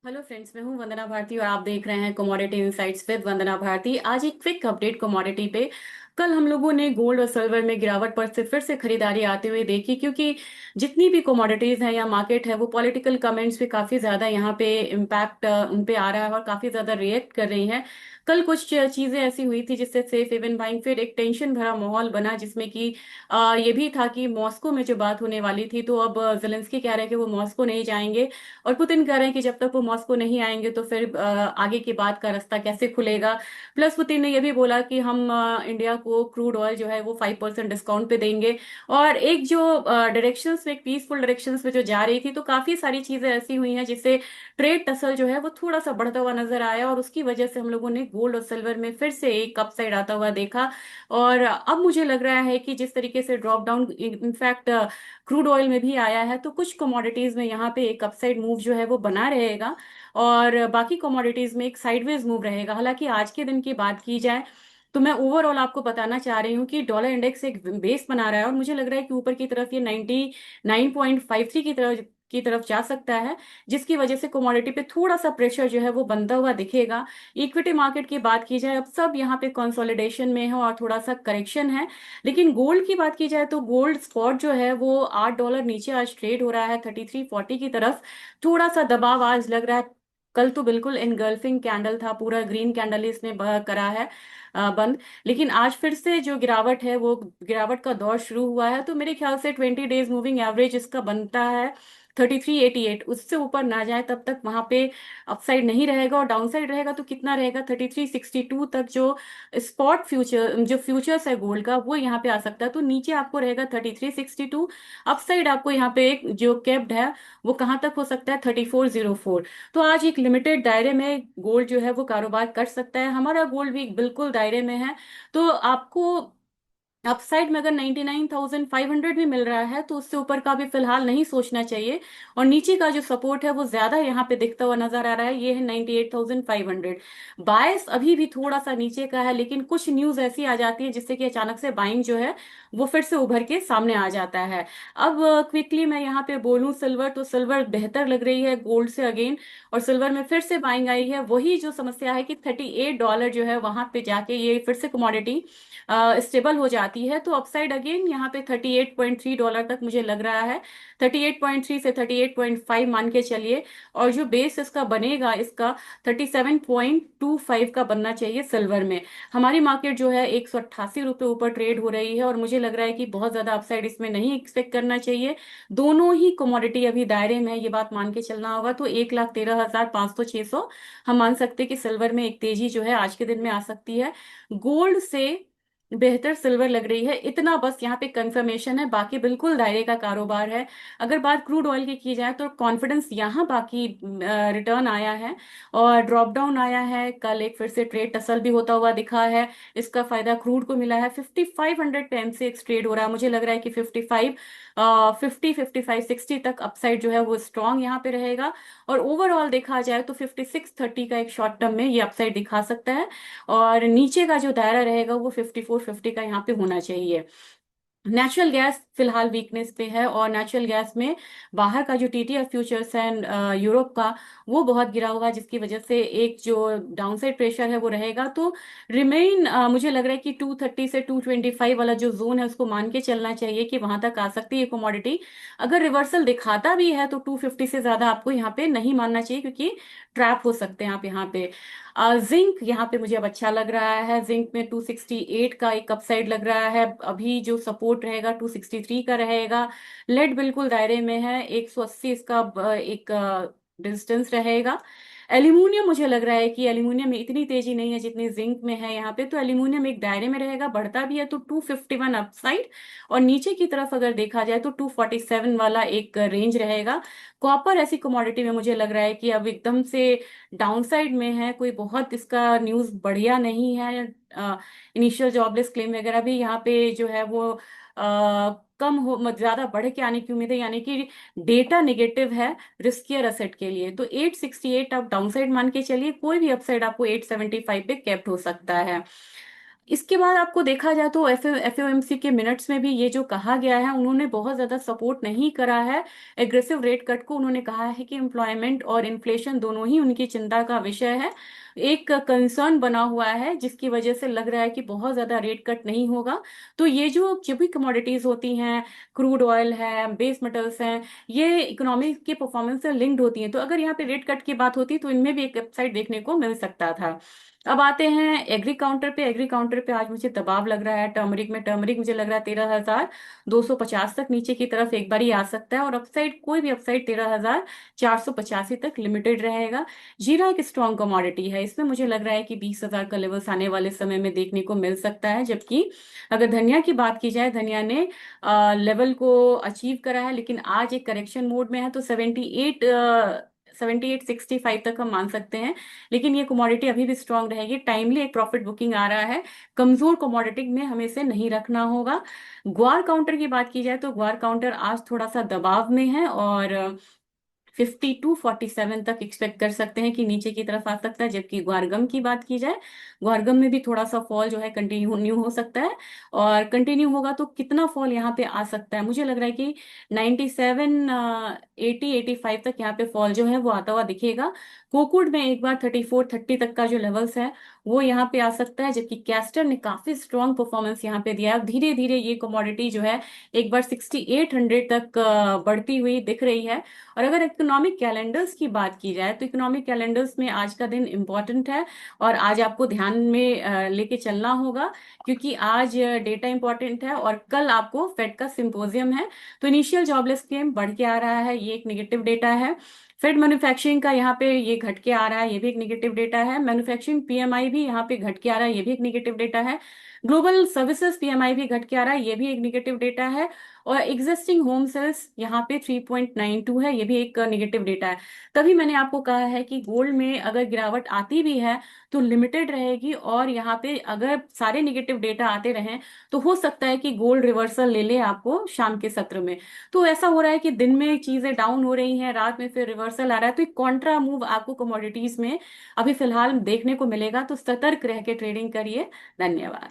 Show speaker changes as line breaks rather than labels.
Hello friends, मैं हूं वंदना भारती और आप देख रहे हैं कमोडिटी इनसाइट्स विद वंदना भारती। आज एक क्विक अपडेट कमोडिटी पे। कल हम लोगों ने गोल्ड और सिल्वर में गिरावट पर से फिर से खरीदारी आते हुए देखी, क्योंकि जितनी भी कमोडिटीज हैं या मार्केट है वो पॉलिटिकल कमेंट्स पे काफी ज्यादा यहाँ पे इम्पैक्ट उन पे आ रहा है और काफी ज्यादा रिएक्ट कर रही हैं। कल कुछ चीजें ऐसी हुई थी जिससे सेफ हेवन बाइंग, फिर एक टेंशन भरा माहौल बना जिसमें कि ये भी था कि मॉस्को में जो बात होने वाली थी, तो अब जेलेंस्की कह रहे हैं कि वो मॉस्को नहीं जाएंगे और पुतिन कह रहे हैं कि जब तक वो मॉस्को नहीं आएंगे तो फिर आगे की बात का रास्ता कैसे खुलेगा। प्लस पुतिन ने यह भी बोला कि हम इंडिया को क्रूड ऑयल जो है वो 5% डिस्काउंट पे देंगे। और एक जो डायरेक्शंस में, एक पीसफुल डायरेक्शंस में जो जा रही थी, तो काफी सारी चीजें ऐसी हुई हैं जिससे ट्रेड टसल जो है वो थोड़ा सा बढ़ता हुआ नजर आया और उसकी वजह से हम लोगों ने गोल्ड और सिल्वर में फिर से एक अपसाइड आता हुआ देखा। और अब मुझे लग रहा है कि जिस तरीके से drop down in fact crude oil में भी आया है, तो कुछ कमोडिटीज में यहाँ पे एक अपसाइड मूव जो है वो बना रहेगा और बाकी कमोडिटीज में एक साइडवेज मूव रहेगा। हालांकि आज के दिन की बात की जाए तो मैं ओवरऑल आपको बताना चाह रही हूँ कि डॉलर इंडेक्स एक बेस बना रहा है और मुझे लग रहा है कि ऊपर की तरफ ये 99.53 की तरफ जा सकता है, जिसकी वजह से कमोडिटी पे थोड़ा सा प्रेशर जो है वो बनता हुआ दिखेगा। इक्विटी मार्केट की बात की जाए, अब सब यहाँ पे कंसोलिडेशन में है और थोड़ा सा करेक्शन है। लेकिन गोल्ड की बात की जाए तो गोल्ड स्पॉट जो है वो $8 नीचे आज ट्रेड हो रहा है 3340 की तरफ। थोड़ा सा दबाव आज लग रहा है। कल तो बिल्कुल इनगल्फिंग कैंडल था, पूरा ग्रीन कैंडल इसने करा है बंद। लेकिन आज फिर से जो गिरावट है वो गिरावट का दौर शुरू हुआ है, तो मेरे ख्याल से 20 डेज मूविंग एवरेज इसका बनता है 3388। उससे ऊपर ना जाए तब तक वहां पे अपसाइड नहीं रहेगा और डाउनसाइड रहेगा तो कितना रहेगा 3362 तक। जो स्पॉट फ्यूचर, जो फ्यूचर्स है गोल्ड का, वो यहाँ पे आ सकता है। तो नीचे आपको रहेगा 3362, अपसाइड आपको यहाँ पे एक जो कैप्ड है वो कहाँ तक हो सकता है 3404। तो आज एक लिमिटेड दायरे में गोल्ड जो है वो कारोबार कर सकता है, हमारा गोल्ड भी बिल्कुल दायरे में है। तो आपको अपसाइड में अगर 99,500 भी मिल रहा है तो उससे ऊपर का भी फिलहाल नहीं सोचना चाहिए। और नीचे का जो सपोर्ट है वो ज्यादा यहाँ पे दिखता हुआ नजर आ रहा है, ये है 98,500। बायस अभी भी थोड़ा सा नीचे का है, लेकिन कुछ न्यूज ऐसी आ जाती है जिससे कि अचानक से बाइंग जो है वो फिर से उभर के सामने आ जाता है। अब क्विकली मैं यहाँ पे बोलूं सिल्वर, तो सिल्वर बेहतर लग रही है गोल्ड से अगेन, और सिल्वर में फिर से बाइंग आई है। वही जो समस्या है कि $38 जो है वहां पे जाके ये फिर से कमोडिटी स्टेबल हो जाती है, तो अपसाइड अगेन यहाँ पे $38.3 तक मुझे लग रहा है। 38.3 से 38.5 मान के चलिए। और जो बेस इसका बनेगा, इसका 37.25 का बनना चाहिए सिल्वर में। हमारी मार्केट जो है ₹188 ऊपर ट्रेड हो रही है और मुझे लग रहा है कि बहुत ज्यादा अपसाइड इसमें नहीं एक्सपेक्ट करना चाहिए। दोनों ही कमोडिटी अभी दायरे में है, ये बात मान के चलना होगा। तो 1,13,500-600 हम मान सकते हैं कि सिल्वर में एक तेजी जो है आज के दिन में आ सकती है। गोल्ड से बेहतर सिल्वर लग रही है, इतना बस यहाँ पे कंफर्मेशन है, बाकी बिल्कुल दायरे का कारोबार है। अगर बात क्रूड ऑयल की जाए तो कॉन्फिडेंस यहाँ बाकी रिटर्न आया है और ड्रॉप डाउन आया है। कल एक फिर से ट्रेड टसल भी होता हुआ दिखा है, इसका फायदा क्रूड को मिला है। 5500 पे एमसीएक्स ट्रेड हो रहा है, मुझे लग रहा है कि 5560 तक अपसाइड जो है वो स्ट्रांग यहाँ पे रहेगा। और ओवरऑल देखा जाए तो 5630 का एक शॉर्ट टर्म में ये अपसाइड दिखा सकता है और नीचे का जो दायरा रहेगा वो 5450 का यहाँ पे होना चाहिए। नेचुरल गैस फिलहाल वीकनेस पे है और नेचुरल गैस में बाहर का जो टीटीएफ फ्यूचर्स है यूरोप का, वो बहुत गिरा हुआ है, जिसकी वजह से एक जो डाउनसाइड प्रेशर है वो रहेगा। तो रिमेन मुझे लग रहा है कि 230 से 225 वाला जो जोन है उसको मान के चलना चाहिए कि वहां तक आ सकती है कमोडिटी। अगर रिवर्सल दिखाता भी है तो 250 से ज्यादा आपको यहाँ पे नहीं मानना चाहिए, क्योंकि ट्रैप हो सकते हैं आप यहाँ पे। जिंक यहाँ पे मुझे अब अच्छा लग रहा है, जिंक में 268 का एक अपसाइड लग रहा है। अभी जो सपोर्ट रहेगा 263 का रहेगा। लेड बिल्कुल दायरे में है, 180 इसका एक डिस्टेंस रहेगा। एल्यूमिनियम मुझे लग रहा है कि एल्यूमिनियम में इतनी तेजी नहीं है जितनी जिंक में है यहाँ पे, तो एल्यूमिनियम एक दायरे में रहेगा, बढ़ता भी है तो 251 अपसाइड। और नीचे की तरफ अगर देखा जाए तो 247 वाला एक रेंज रहेगा। कॉपर ऐसी कमोडिटी में मुझे लग रहा है कि अब एकदम से डाउनसाइड में है, कोई बहुत इसका न्यूज़ बढ़िया नहीं है। इनिशियल जॉबलेस क्लेम वगैरह भी यहाँ पे जो है वो कम हो, ज्यादा बढ़ के आने की उम्मीद है, यानी कि डेटा नेगेटिव है रिस्कियर असेट के लिए। तो 868 आप डाउनसाइड मान के चलिए, कोई भी अपसाइड आपको 875 पे कैप्ट हो सकता है। इसके बाद आपको देखा जाए तो एफओएमसी के मिनट्स में भी ये जो कहा गया है, उन्होंने बहुत ज्यादा सपोर्ट नहीं करा है एग्रेसिव रेट कट को। उन्होंने कहा है कि एम्प्लॉयमेंट और इन्फ्लेशन दोनों ही उनकी चिंता का विषय है, एक कंसर्न बना हुआ है, जिसकी वजह से लग रहा है कि बहुत ज्यादा रेट कट नहीं होगा। तो ये जो भी कमोडिटीज होती हैं, क्रूड ऑयल है, बेस मेटल्स हैं, ये इकोनॉमी के परफॉर्मेंस से लिंक्ड होती हैं। तो अगर यहाँ पे रेट कट की बात होती तो इनमें भी एक अपसाइड देखने को मिल सकता था। अब आते हैं एग्री काउंटर पे। एग्री काउंटर पे आज मुझे दबाव लग रहा है टर्मरिक में। टर्मरिक मुझे लग रहा है 13,250 तक नीचे की तरफ एक बार ही आ सकता है, और अपसाइड कोई भी अपसाइड 13,485 तक लिमिटेड रहेगा। जीरा एक स्ट्रॉन्ग कमोडिटी है, इसमें मुझे लग रहा है कि 20,000 का लेवल्स आने वाले समय में देखने को मिल सकता है। जबकि अगर धनिया की बात की जाए, धनिया ने लेवल को अचीव करा है, लेकिन आज एक करेक्शन मोड में है, तो 7865 तक हम मान सकते हैं। लेकिन ये कमोडिटी अभी भी स्ट्रांग रहेगी, टाइमली एक प्रॉफिट बुकिंग आ रहा है। कमजोर कमोडिटी में हमें इसे नहीं रखना होगा। ग्वार काउंटर की बात की जाए तो ग्वार काउंटर आज थोड़ा सा दबाव में है, और 5247 तक एक्सपेक्ट कर सकते हैं कि नीचे की तरफ आ सकता है। जबकि ग्वारगम की बात की जाए, ग्वारगम में भी थोड़ा सा फॉल जो है कंटिन्यू हो सकता है, और कंटिन्यू होगा तो कितना फॉल यहाँ पे आ सकता है, मुझे लग रहा है कि 97 80 85 तक यहाँ पे फॉल जो है वो आता हुआ दिखेगा। कोकुड में एक बार 3430 तक का जो लेवल्स है वो यहाँ पे आ सकता है। जबकि कैस्टर ने काफी स्ट्रॉन्ग परफॉर्मेंस यहाँ पे दिया है, धीरे धीरे ये कमोडिटी जो है एक बार 6800 तक बढ़ती हुई दिख रही है। और अगर इकोनॉमिक कैलेंडर्स की बात की जाए तो इकोनॉमिक कैलेंडर्स में आज का दिन इंपॉर्टेंट है, और आज आपको ध्यान में लेके चलना होगा, क्योंकि आज डेटा इंपॉर्टेंट है और कल आपको फेड का सिंपोजियम है। तो इनिशियल जॉबलेस क्लेम बढ़ के आ रहा है, ये एक निगेटिव डेटा है। फेड मैन्युफैक्चरिंग का यहाँ पे ये घट के आ रहा है, ये भी एक निगेटिव डेटा है। मैन्युफैक्चरिंग पीएमआई भी यहाँ पे घट के आ रहा है, ये भी एक निगेटिव डेटा है। ग्लोबल सर्विसेज पीएमआई भी घट के आ रहा है, ये भी एक निगेटिव डेटा है। और एग्जिस्टिंग होम सेल्स यहाँ पे 3.92 है, ये भी एक निगेटिव डेटा है। तभी मैंने आपको कहा है कि गोल्ड में अगर गिरावट आती भी है तो लिमिटेड रहेगी, और यहाँ पे अगर सारे निगेटिव डेटा आते रहें तो हो सकता है कि गोल्ड रिवर्सल ले ले आपको शाम के सत्र में। तो ऐसा हो रहा है कि दिन में चीजें डाउन हो रही हैं, रात में फिर रिवर्सल आ रहा है, तो एक कॉन्ट्रा मूव आपको कमोडिटीज में अभी फिलहाल देखने को मिलेगा। तो सतर्क रह के ट्रेडिंग करिए। धन्यवाद।